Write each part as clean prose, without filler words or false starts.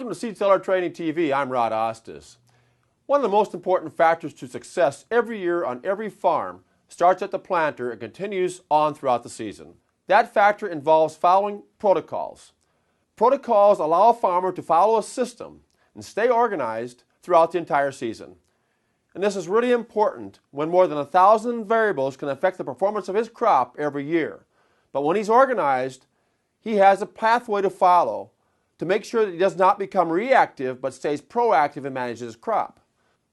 Welcome to SeedSeller Training TV. I'm Osthus. One of the most important factors to success every year on every farm starts at the planter and continues on throughout the season. That factor involves following protocols. Protocols allow a farmer to follow a system and stay organized throughout the entire season. And this is really important when more than 1,000 variables can affect the performance of his crop every year. But when he's organized, he has a pathway to follow to make sure that he does not become reactive but stays proactive and manages his crop.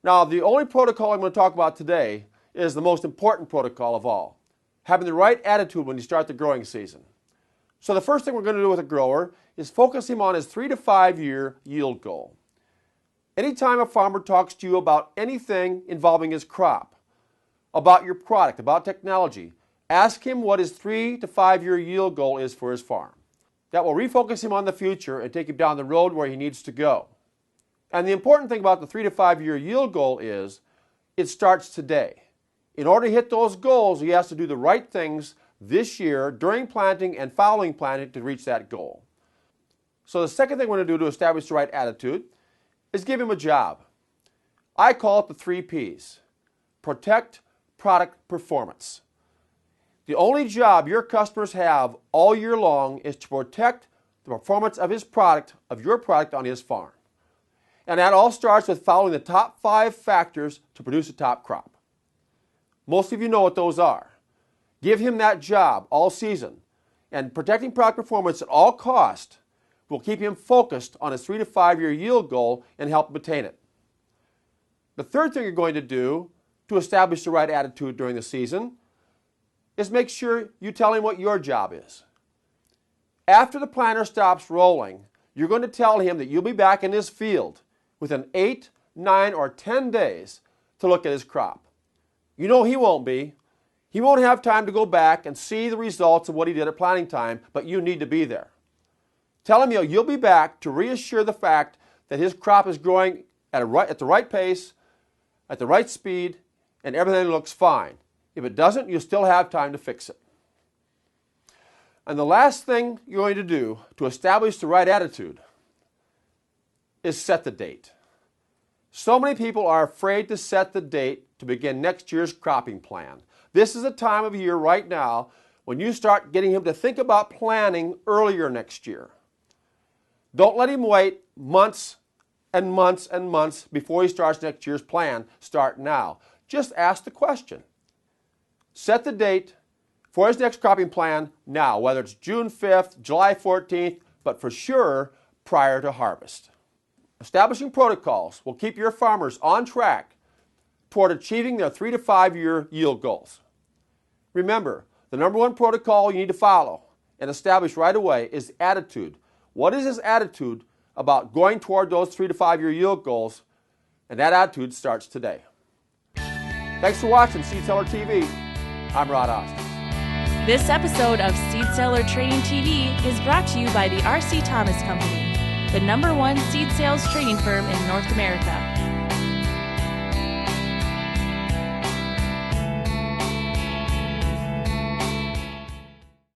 Now, the only protocol I'm going to talk about today is the most important protocol of all, having the right attitude when you start the growing season. So the first thing we're going to do with a grower is focus him on his 3 to 5 year yield goal. Anytime a farmer talks to you about anything involving his crop, about your product, about technology, ask him what his 3 to 5 year yield goal is for his farm. That will refocus him on the future and take him down the road where he needs to go. And the important thing about the 3 to 5 year yield goal is it starts today. In order to hit those goals, he has to do the right things this year during planting and following planting to reach that goal. So the second thing we're going to do to establish the right attitude is give him a job. I call it the 3 Ps. Protect, product, performance. The only job your customers have all year long is to protect the performance of his product, of your product on his farm. And that all starts with following the top 5 factors to produce a top crop. Most of you know what those are. Give him that job all season, and protecting product performance at all cost will keep him focused on his 3 to 5 year yield goal and help him attain it. The third thing you're going to do to establish the right attitude during the season is make sure you tell him what your job is. After the planter stops rolling, you're going to tell him that you'll be back in his field within 8, 9, or 10 days to look at his crop. You know he won't be. He won't have time to go back and see the results of what he did at planting time, but you need to be there. Tell him you'll be back to reassure the fact that his crop is growing at the right pace, at the right speed, and everything looks fine. If it doesn't, you still have time to fix it. And the last thing you're going to do to establish the right attitude is set the date. So many people are afraid to set the date to begin next year's cropping plan. This is a time of year right now when you start getting him to think about planning earlier next year. Don't let him wait months and months and months before he starts next year's plan. Start now. Just ask the question. Set the date for his next cropping plan now, whether it's June 5th, July 14th, but for sure prior to harvest. Establishing protocols will keep your farmers on track toward achieving their 3 to 5 year yield goals. Remember, the number one protocol you need to follow and establish right away is attitude. What is his attitude about going toward those 3 to 5 year yield goals? And that attitude starts today. Thanks for watching SeedSeller TV. I'm Osthus. This episode of SeedSeller Training TV is brought to you by the R.C. Thomas Company, the #1 seed sales training firm in North America.